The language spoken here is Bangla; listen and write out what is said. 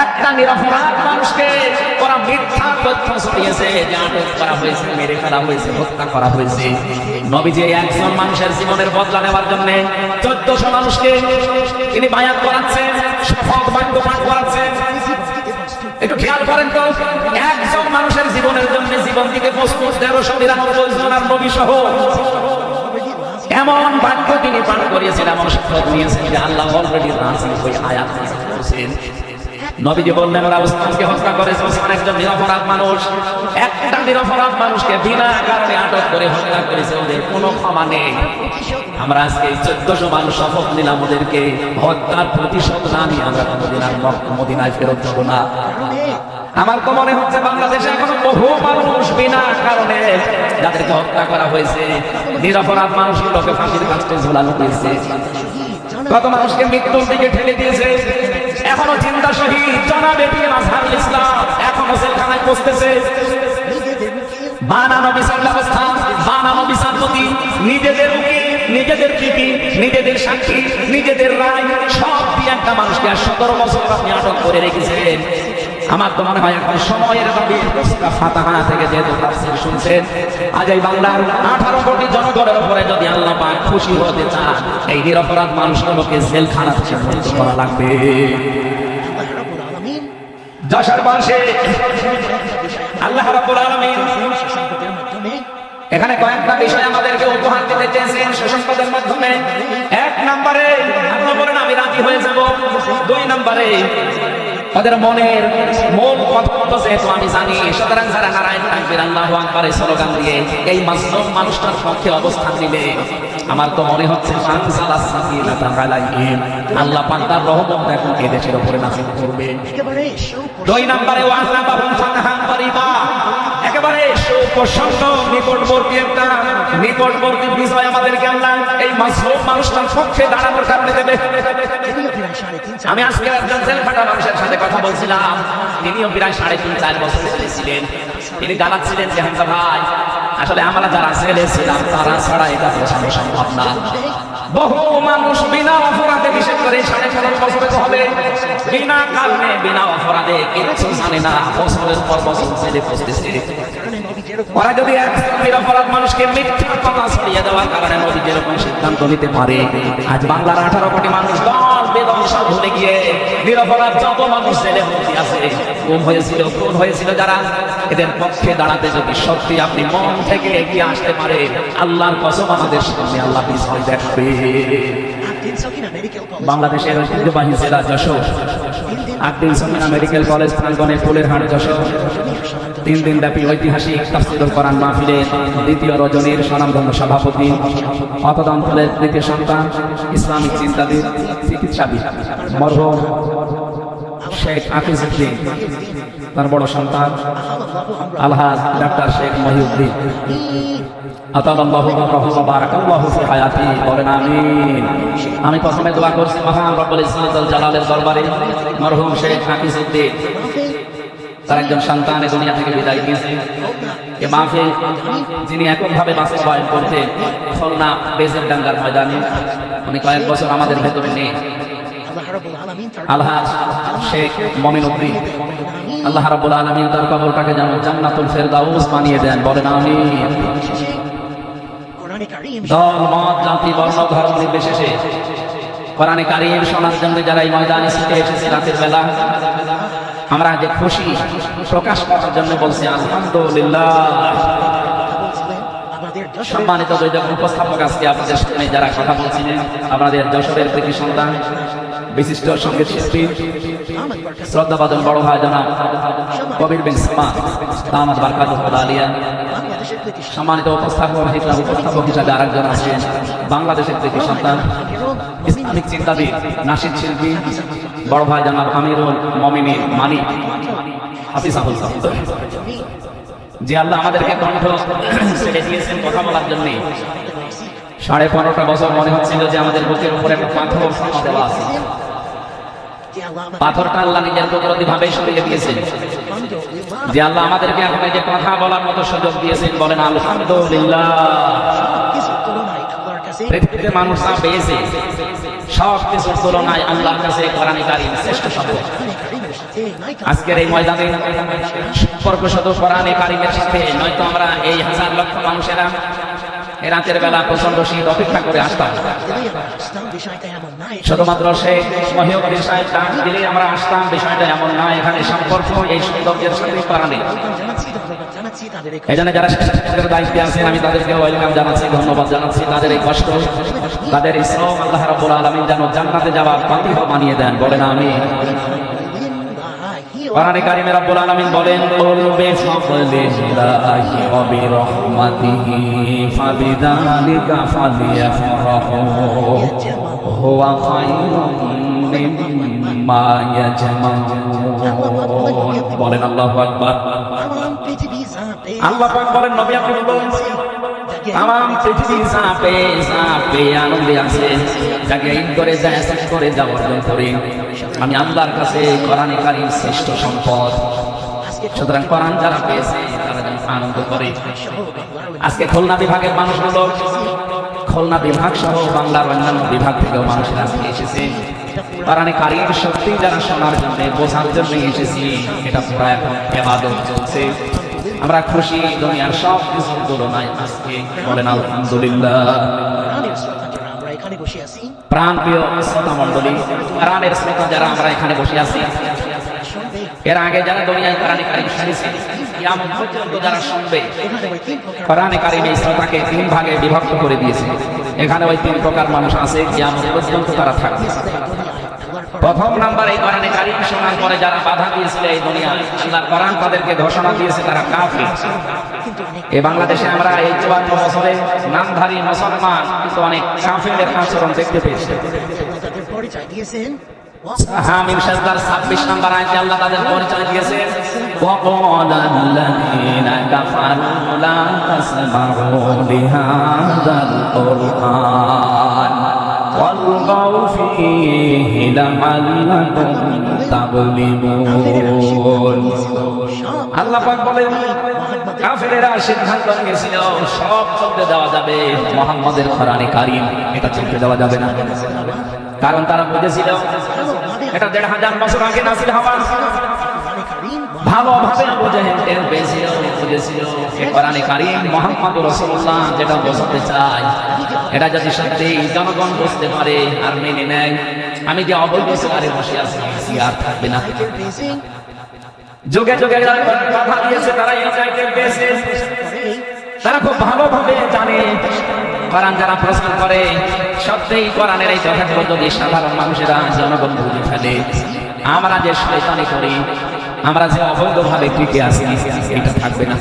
একটা নিরপরাধ মানুষকে ওরা মিথ্যা তথ্য ছড়িয়েছে যে আটক করা হয়েছে, মেরে ফেলা হয়েছে, হত্যা করা হয়েছে। নবীজি একজন মানুষের জীবনের বদলা নেওয়ার জন্য 1400 মানুষকে তিনি বায়াত করাচ্ছেন, শপথ বাক্য পাঠ করাচ্ছেন। একটু খেয়াল করেন তো, একজন মানুষের জীবনের জন্য জীবন থেকে 1399 জন আর নবী সহ এমন বাক্য তিনি পাঠ করিয়েছেন, এমন শপথ নিয়েছেন যে আল্লাহ অলরেডি রাজি হয়ে আয়াত করেছেন। নবীজি বললেন ওরা ওসমানকে হত্যা করেছে, ওসমান একজন নিরপরাধ মানুষ। একটা নিরপরাধ মানুষকে বিনা কারণে আটক করে হত্যা করেছে, ওদের কোনো ক্ষমা নেই। আমরা আজকে 1400 মানুষ শপথ নিলাম ওদেরকে হত্যার প্রতিশোধ না নিয়ে আমরা কোনোদিন আর মদিনায় ফেরত যাব না। আমার তো মনে হচ্ছে বাংলাদেশে এখনো বহু মানুষ বিনা কারণে যাদেরকে হত্যা করা হয়েছে, নিরপরাধ মানুষগুলোকে ফাঁসির কাছে ঝোলানো হয়েছে, কত মানুষকে মৃত্যুর দিকে ঠেলে দিয়েছে। এখনো জিন্দা শহীদ জনাব এটিএম আজহারুল ইসলাম এখনো জেলখানায় বসতেছে। বানানো বিচার ব্যবস্থা, বানানো বিচারপতি, নিজেদের উকিল, নিজেদের পিপি, নিজেদের সাক্ষী, নিজেদের রায় সব দিয়ে একটা মানুষকে 17 বছর আপনি আটক করে রেখেছেন। আমার তো মনে হয় এখন সময়ের দাবি ফাতাহা থেকে যেহেতু তাফসীর শুনছেন, আজ এই বাংলার 18 কোটি জনগণের উপরে যদি আল্লাহ পাক খুশি হতে চান, এই নিরপরাধ মানুষগুলোকে জেলখানা থেকে মুক্ত করা লাগবে। যশোর বর্ষে আল্লাহ রাব্বুল আলামিন এখানে কয়েকটা বিষয় আমাদেরকে উপহার দিতে চেয়েছেন সুসংবাদের মাধ্যমে। 1 নম্বরে আল্লাহ বলেন আমি রাজি হয়ে যাব। 2 নম্বরে তাদের মনের মূল কথা যেহেতু আমি জানি, সুতরাং যারা নারায়ণ তাকবীর আল্লাহু আকবার স্লোগান দিয়ে এই মাজলুম মানুষটার পক্ষে অবস্থান নিবে, আমার তো মনে হচ্ছে আল্লাহ পাক তার রহমত এখন এই দেশের উপরে নাযিল করবে। 2 নম্বরে ওয়াজনা বাবুল ফাতাহান করিবা, একেবারে সুপ্রসন্ন নিকটবর্তী একটা নিকটবর্তী বিষয় আমাদেরকে আল্লাহ এই মাজলুম মানুষটার পক্ষে দাঁড়ানোর কারণে দেবে। আমি আজকে একজন জেলখাটা মানুষের সাথে কথা বলছিলাম, তিনিও প্রায় 3.5-4 বছর ছিলেন। তিনি জানাচ্ছিলেন যে হামজা ভাই, আসলে আমরা যারা জেলে ছিলাম তারা ছাড়া এটা বোঝানো সম্ভব না। বহু মানুষ বিনা অপরাধে, বিশেষ করে 3.5 বছরে হবে বিনা কারণে, বিনা অপরাধে কিছু জানে না, বছরের পর বছর জেলে বসতেছে। ওরা যদি এক নিরপরাধ মানুষকে মিথ্যা কথা ছড়িয়ে দেওয়ার কারণে নবী যেরকম সিদ্ধান্ত নিতে পারে, আজ বাংলার 18 কোটি মানুষ দল বেদল সব ভুলে গিয়ে নিরপরাধ যত মানুষ জেলে ভর্তি আছে, খুন হয়েছিল যারা, এদের পক্ষে দাঁড়াতে যদি সত্যি আপনি মন থেকে এগিয়ে আসতে পারে, আল্লাহর কসম আমাদের সামনে আল্লাহ বিজয় দেখাবে। বাংলাদেশের ঐতিহ্যবাহী জেলা যশোর, আকিল সমিনা মেডিকেল কলেজ প্রাঙ্গণে ফুলের হাট যশোর 3 দিন ব্যাপী ঐতিহাসিক তাফসীরুল কোরআন মাহফিলের 2য় রজনীর স্বনামধন্য সভাপতি, অতদন্তলের 3য় সন্তান, ইসলামিক চিন্তাবিদ, চিকিৎসাবিদ মরহুম শেখ আকিজউদ্দিন, তার বড় সন্তান আলহাজ ডাক্তার শেখ মহিউদ্দিন, আতাল্লাহু ওয়া বারাকাল্লাহু ফি হায়াতি, বলেন আমিন। আমি প্রথমে দোয়া করছি মহান রব্বুল ইজ্জত ওয়াল জালালের দরবারে মরহুম শেখ আকিজউদ্দিন তার একজন সন্তান এই দুনিয়া থেকে বিদায় নিয়েছে। এই মাহফিল যিনি এককভাবে বাস্তবায়ন করতেন খুলনা বেজেরডাঙ্গার ময়দানে, উনি কয়েক বছর আমাদের ভেতরে নেই, আলহাজ শেখ মমিনুদ্দিন, আল্লাহ রাব্বুল আলামিন তার কবরটাকে যেন জান্নাতুল ফেরদাউস বানিয়ে দেন, বলেন আমিন। দল মত জাতি বর্ণ ধর্ম নির্বিশেষে কোরআনে কারীম শোনার জন্য যারা এই ময়দানে ছুটে এসেছে রাতের বেলা, আমরা যে খুশি প্রকাশ করার জন্য বলছি আলহামদুলিল্লাহ। সম্মানিত দুইজন উপস্থাপক আজকে আপনাদের সামনে যারা কথা বলছিলেন, আমাদের যশোরের কৃতি সন্তান, বিশিষ্ট সঙ্গীত শিল্পী, শ্রদ্ধাভাজন বড় ভাই জনাব কবির বিন সামাদ দামাত বারকাতুহু আলিয়া, সম্মানিত উপস্থাপক হিসাবে আরেকজন আছেন বাংলাদেশের কৃতি সন্তান, ইসলামিক চিন্তাবিদ, নাশিদ শিল্পী বড় ভাই জনাব আমিরুল মুমিনিন মানিক হাফিজাহুল আল্লাহ। যে আল্লাহ আমাদেরকে কণ্ঠ ছেড়ে দিয়েছেন কথা বলার জন্য। 15.5 বছর মনে হচ্ছিল যে আমাদের বুকের উপরে একটা পাথর দেওয়া আছে, পাথরটা আল্লাহ নিজের কুদরতি ভাবে সরিয়ে দিয়েছেন। যে আল্লাহ আমাদেরকে এখন এই যে কথা বলার মতো সুযোগ দিয়েছেন, বলেন আলহামদুলিল্লাহ। পৃথিবীতে মানুষ যা পেয়েছে সব কিছুর তুলনায় আল্লাহর কাছে কোরআনে কারীম শ্রেষ্ঠ শব্দ। আজকের এই ময়দানে সম্পর্ক শুধু কোরআনে কারিমের সাথে, নয়তো আমরা এই হাজার লক্ষ মানুষেরা এই রাতের বেলা প্রচন্ড শীত অপেক্ষা করে আসতাম, শুধুমাত্র সেই মহিউদ্দিন সাহেব ডাক দিলে আমরা আসতাম, বিষয়টা এমন না। এখানে সম্পর্ক এই সৌন্দর্যের সাথে কোরআনে। এই জন্য যারা শিক্ষকের দায়িত্বে আছেন আমি তাদেরকে ওয়েলকাম জানাচ্ছি, ধন্যবাদ জানাচ্ছি। তাদের এই কষ্ট, তাদের এই শ্রম আল্লাহ রাব্বুল আলামিন যেন জান্নাতে যাওয়ার পাতিহ বানিয়ে দেন, বলেন আমিন। কোরআনে কারিমে রব্বুল আলামিন বলেন, কুল বিফাদলিল্লাহি ওয়া বিরহমাতিহি ফাবিযালিকা ফালইফরাহু হুয়া খায়রুম মিম্মা ইয়াজমাউন। বলেন আল্লাহু আকবার। আল্লাহ পাক বলেন, নবী আপনি বলেন তাম পৃথিবী সাপে সাপে আনন্দে আছে, যাকে ঈদ করে যায় শেষ করে যা অর্জন করে। আমি আল্লাহর কাছে কোরআনে কারীম শ্রেষ্ঠ সম্পদ। সুতরাং কোরআন যারা পেয়েছে তারা যেন আনন্দ করে। আজকে খুলনা বিভাগের মানুষগুলো, খুলনা বিভাগ সহ বাংলার অন্যান্য বিভাগ থেকেও মানুষেরা আজকে এসেছে কোরআনে কারীম সত্যি যারা শোনার জন্য, বোঝার জন্য এসেছি। এটা পুরো এখন ইবাদত চলছে। আমরা খুশি দুনিয়ার সব কিছুর তুলনায় আজকে, বলেন আলহামদুলিল্লাহ। প্রাণ প্রিয় শ্রোতা মণ্ডলী, কোরআনের শ্রোতা যারা আমরা এখানে বসে আছি, এর আগে যারা দুনিয়ায় কোরআনে কারীম শুনেছে, কিয়ামত পর্যন্ত যারা শুনবে, কোরআনে কারীম এই শ্রোতাকে তিন ভাগে বিভক্ত করে দিয়েছে। এখানে ওই তিন প্রকার মানুষ আছে, কিয়ামত পর্যন্ত তারা থাকবে। প্রথম নাম্বার, এই কোরআনে কারীম শোনার পরে যারা বাধা দিয়েছিল এই দুনিয়ায়, আল্লাহর কোরআন তাদেরকে ঘোষণা দিয়েছে তারা কাফির। এই বাংলাদেশে আমরা এই 54 বছরে নামধারী মুসলমান কিন্তু অনেক কাফিরদের আচরণ দেখতে পেয়েছি। হামিম সাজদার 26 নাম্বার আয়াতে আল্লাহ তাদের পরিচয় দিয়েছেন, ওয়াকালা আল্লাযীনা কাফারু লা তাসমাউ লিহাযাল কুরআন ওয়ালগাউ ফীহি লাআল্লাকুম তাগলিবুন। আল্লাহ পাক বলেন, কাফেরেরা সিদ্ধান্ত নিয়েছিল সব চলতে দেওয়া যাবে, মুহাম্মদের কোরআনে কারীম এটা চলতে দেওয়া যাবে না। কারণ তারা বুঝেছিল এটা 1500 বছর আগে নাযিল হওয়া। ভালোভাবে বুঝেছিল কোরআনে কারীম মুহাম্মদুর রাসূলুল্লাহ যেটা বোঝাতে চায়, এটা যদি সত্যি জনগণ বুঝতে পারে আর মেনে নেয়, আমি যে অবৈধ সরকারে বসে আছি আর থাকবে না। যুগে যুগে যারা কথা দিয়েছে তারা এই চাইতে পেয়েছে। তারা খুব ভালোভাবে জানে কোরআন যারা প্রচার করে, সত্যিই কোরআনের এই কথাগুলো যদি সাধারণ মানুষেরা জনগণ বুঝে ফেলে, আমরা যে শয়তানি করি, আমরা যে অবৈধভাবে টিকে আছি, এটা থাকবে না।